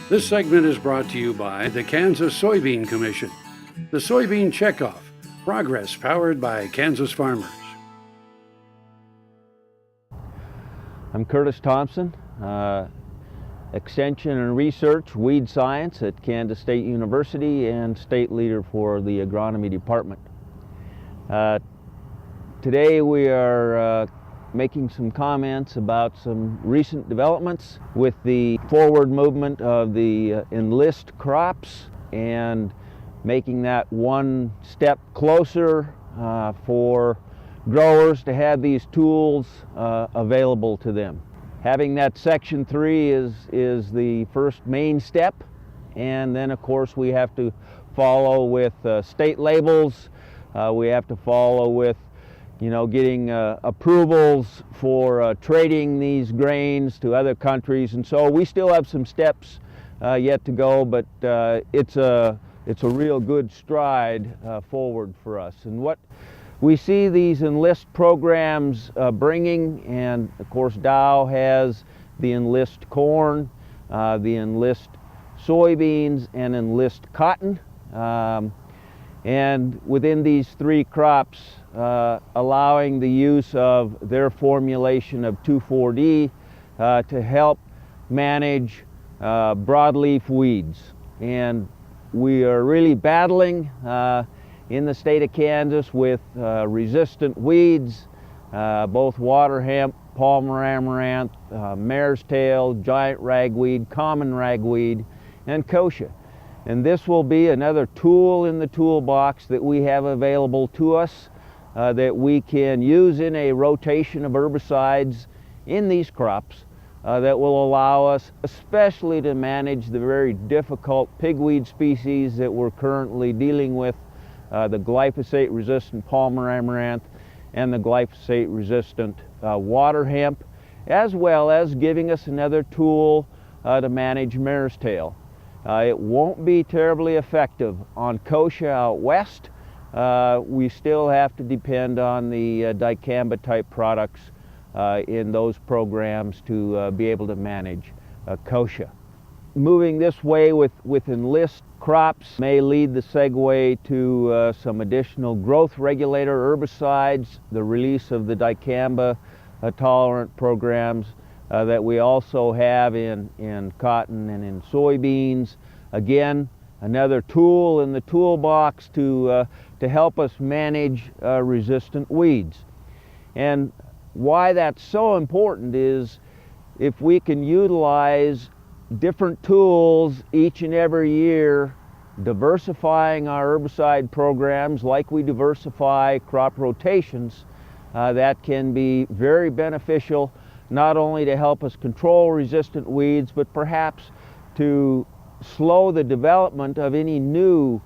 This segment is brought to you by the Kansas Soybean Commission. The Soybean Checkoff, progress powered by Kansas farmers. I'm Curtis Thompson, Extension and Research, Weed Science at Kansas State University and State Leader for the Agronomy Department. Today we are making some comments about some recent developments with the forward movement of the Enlist crops and making that one step closer for growers to have these tools available to them. Having that Section 3 is the first main step, and then of course we have to follow with state labels. We have to follow with getting approvals for trading these grains to other countries, and so we still have some steps yet to go, but it's a real good stride forward for us. And what we see these Enlist programs bringing, and of course Dow has the Enlist corn, the Enlist soybeans, and Enlist cotton. And within these three crops, allowing the use of their formulation of 2,4-D to help manage broadleaf weeds. And we are really battling in the state of Kansas with resistant weeds, both water hemp, palmer amaranth, mare's tail, giant ragweed, common ragweed, and kochia. And this will be another tool in the toolbox that we have available to us that we can use in a rotation of herbicides in these crops that will allow us especially to manage the very difficult pigweed species that we're currently dealing with, the glyphosate-resistant palmer amaranth and the glyphosate-resistant water hemp, as well as giving us another tool to manage mare's tail. It won't be terribly effective on kochia out west. We still have to depend on the dicamba type products in those programs to be able to manage kochia. Moving this way with Enlist crops may lead the segue to some additional growth regulator herbicides, the release of the dicamba tolerant programs that we also have in cotton and in soybeans. Again, another tool in the toolbox to help us manage resistant weeds. And why that's so important is if we can utilize different tools each and every year, diversifying our herbicide programs like we diversify crop rotations, that can be very beneficial, not only to help us control resistant weeds, but perhaps to slow the development of any new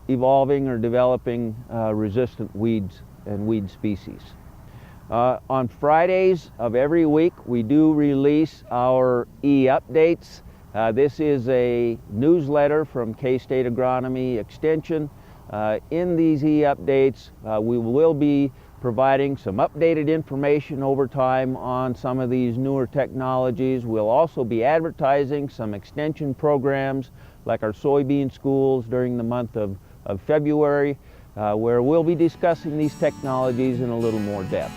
evolving or developing resistant weeds and weed species. On Fridays of every week, we do release our e-updates. This is a newsletter from K-State Agronomy Extension. In these e-updates, we will be providing some updated information over time on some of these newer technologies. We'll also be advertising some extension programs like our soybean schools during the month of February, where we'll be discussing these technologies in a little more depth.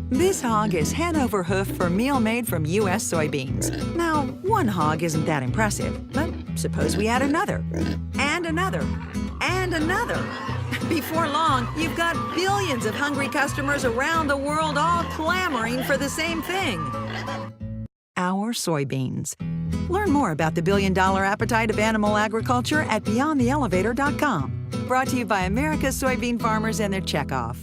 This hog is head over hoof for meal made from U.S. soybeans. Now, one hog isn't that impressive, but suppose we add another, and another, and another. Before long, you've got billions of hungry customers around the world all clamoring for the same thing. Our soybeans. Learn more about the billion-dollar appetite of animal agriculture at BeyondTheElevator.com. Brought to you by America's soybean farmers and their checkoff.